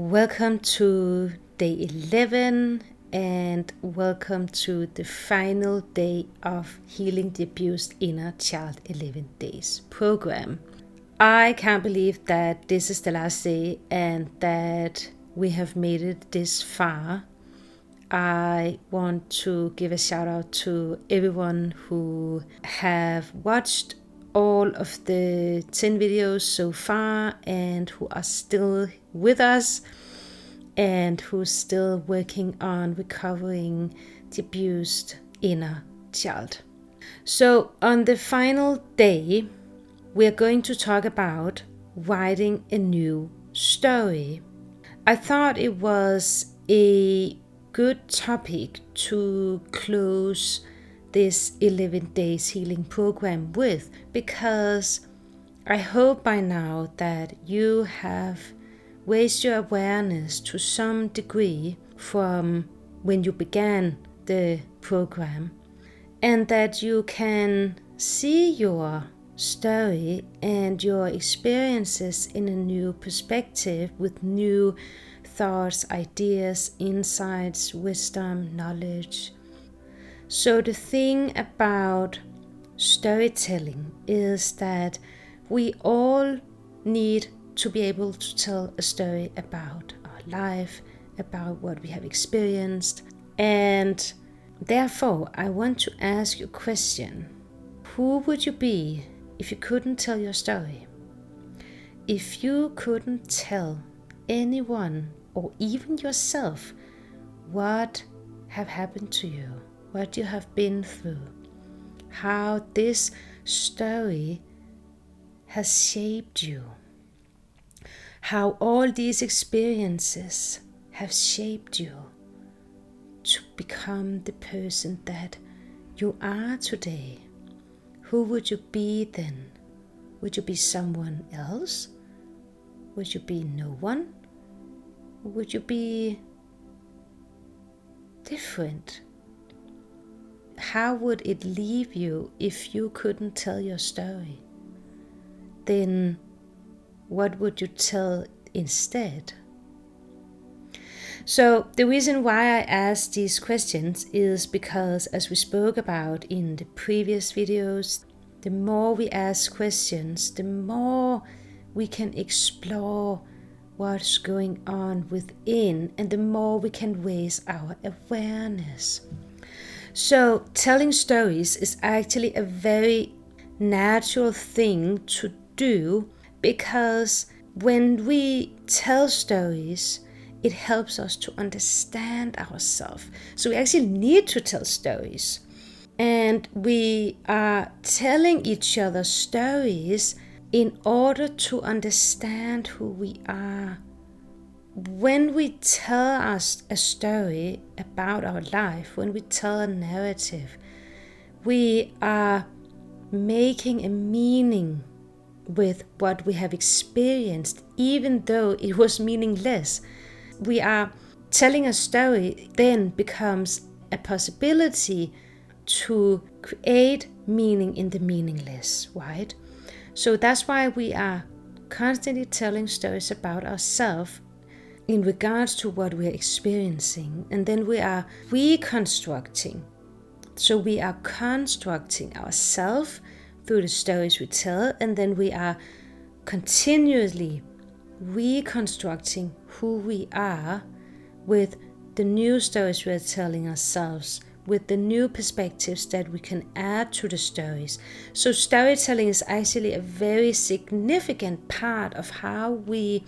Welcome to day 11 and welcome to the final day of Healing the Abused Inner Child 11 Days program. I can't believe that this is the last day and that we have made it this far. I want to give a shout out to everyone who have watched all of the 10 videos so far and who are still with us and who's still working on recovering the abused inner child. So on the final day, we're going to talk about writing a new story. I thought it was a good topic to close this 11 days healing program with, because I hope by now that you have raised your awareness to some degree from when you began the program, and that you can see your story and your experiences in a new perspective with new thoughts, ideas, insights, wisdom, knowledge. So the thing about storytelling is that we all need to be able to tell a story about our life, about what we have experienced. And therefore, I want to ask you a question. Who would you be if you couldn't tell your story? If you couldn't tell anyone or even yourself what have happened to you, what you have been through, how this story has shaped you, how all these experiences have shaped you to become the person that you are today, who would you be then? Would you be someone else? Would you be no one? Or would you be different? How would it leave you if you couldn't tell your story? Then what would you tell instead? So the reason why I asked these questions is because, as we spoke about in the previous videos, the more we ask questions, the more we can explore what's going on within, and the more we can raise our awareness. So telling stories is actually a very natural thing to do, because when we tell stories, it helps us to understand ourselves. So we actually need to tell stories. And we are telling each other stories in order to understand who we are. When we tell us a story about our life, when we tell a narrative, we are making a meaning with what we have experienced, even though it was meaningless. We are telling a story then becomes a possibility to create meaning in the meaningless, right? So that's why we are constantly telling stories about ourselves in regards to what we are experiencing, and then we are reconstructing. So we are constructing ourselves through the stories we tell, and then we are continuously reconstructing who we are with the new stories we are telling ourselves, with the new perspectives that we can add to the stories. So storytelling is actually a very significant part of how we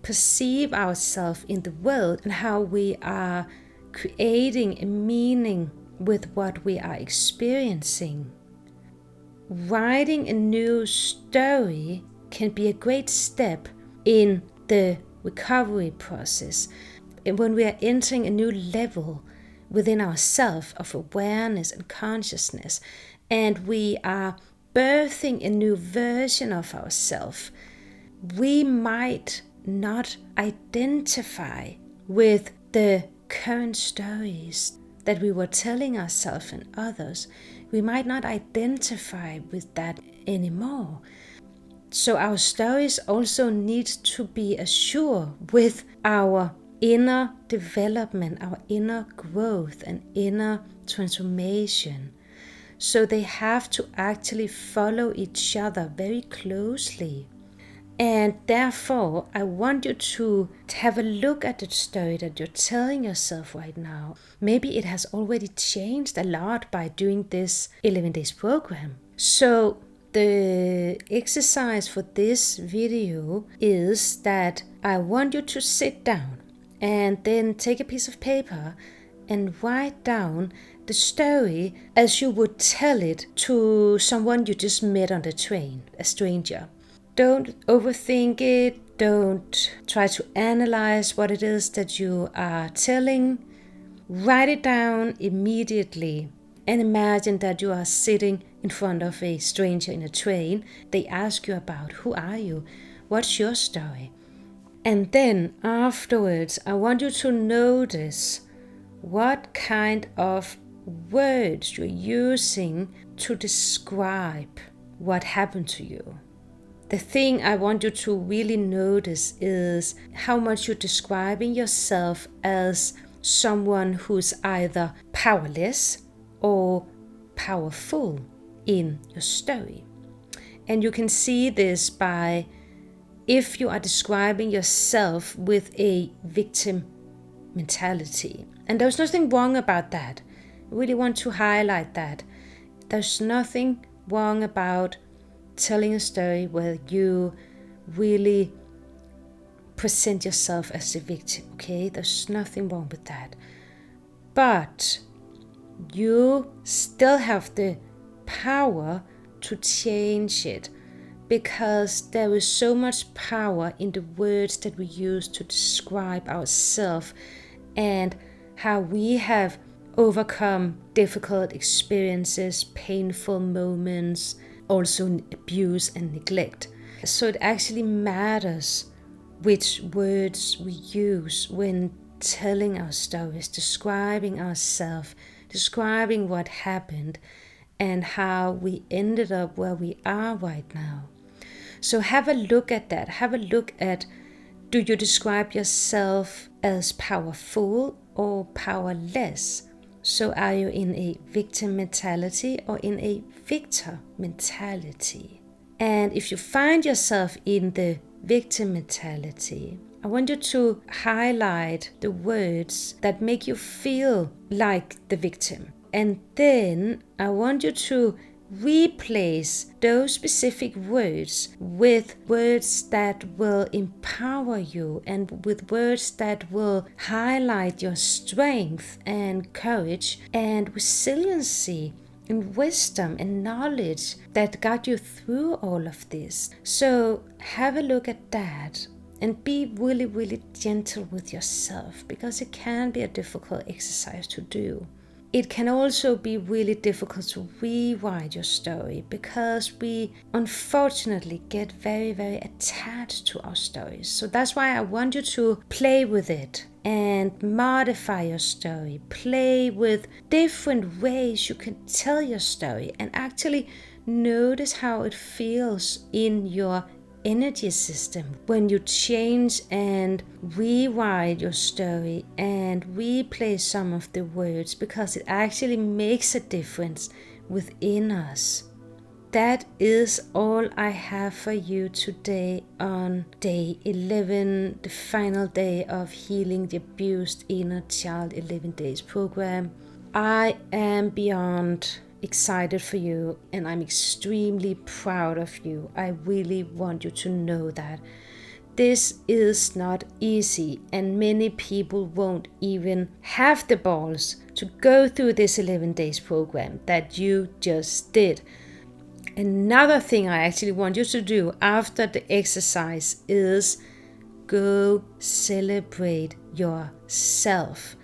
perceive ourselves in the world and how we are creating a meaning with what we are experiencing. Writing a new story can be a great step in the recovery process. And when we are entering a new level within ourselves of awareness and consciousness, and we are birthing a new version of ourselves, we might not identify with the current stories that we were telling ourselves and others. We might not identify with that anymore. So our stories also need to be assured with our inner development, our inner growth and inner transformation. So they have to actually follow each other very closely. And therefore, I want you to have a look at the story that you're telling yourself right now. Maybe it has already changed a lot by doing this 11 days program. So the exercise for this video is that I want you to sit down and then take a piece of paper and write down the story as you would tell it to someone you just met on the train, a stranger. Don't overthink it. Don't try to analyze what it is that you are telling. Write it down immediately and imagine that you are sitting in front of a stranger in a train. They ask you about who are you? What's your story? And then afterwards, I want you to notice what kind of words you're using to describe what happened to you. The thing I want you to really notice is how much you're describing yourself as someone who's either powerless or powerful in your story. And you can see this by if you are describing yourself with a victim mentality. And there's nothing wrong about that. I really want to highlight that. There's nothing wrong about telling a story where you really present yourself as a victim, okay? There's nothing wrong with that. But you still have the power to change it, because there is so much power in the words that we use to describe ourselves and how we have overcome difficult experiences, painful moments, also abuse and neglect. So it actually matters which words we use when telling our stories, describing ourselves, describing what happened and how we ended up where we are right now. So have a look at that. Have a look at, do you describe yourself as powerful or powerless? So are you in a victim mentality or in a victor mentality? And if you find yourself in the victim mentality, I want you to highlight the words that make you feel like the victim. And then I want you to replace those specific words with words that will empower you and with words that will highlight your strength and courage and resiliency and wisdom and knowledge that got you through all of this. So have a look at that and be really, really gentle with yourself, because it can be a difficult exercise to do. It can also be really difficult to rewrite your story, because we unfortunately get very, very attached to our stories. So that's why I want you to play with it and modify your story. Play with different ways you can tell your story and actually notice how it feels in your energy system when you change and rewrite your story and replay some of the words, because it actually makes a difference within us. That is all I have for you today on day 11, the final day of Healing the Abused Inner Child 11 Days program. I am beyond excited for you and I'm extremely proud of you. I really want you to know that this is not easy, and many people won't even have the balls to go through this 11 days program that you just did. Another thing I actually want you to do after the exercise is go celebrate yourself,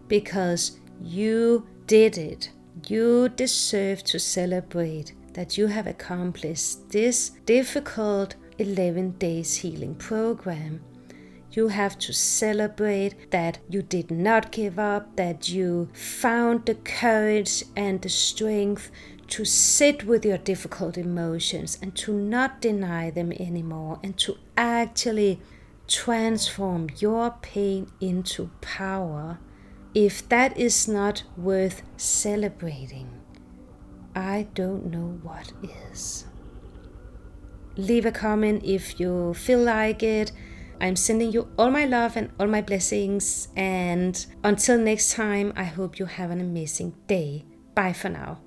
because you did it. You deserve to celebrate that you have accomplished this difficult 11 days healing program. You have to celebrate that you did not give up, that you found the courage and the strength to sit with your difficult emotions and to not deny them anymore, and to actually transform your pain into power, if that is not worth celebrating, I don't know what is. Leave a comment if you feel like it. I'm sending you all my love and all my blessings. And until next time, I hope you have an amazing day. Bye for now.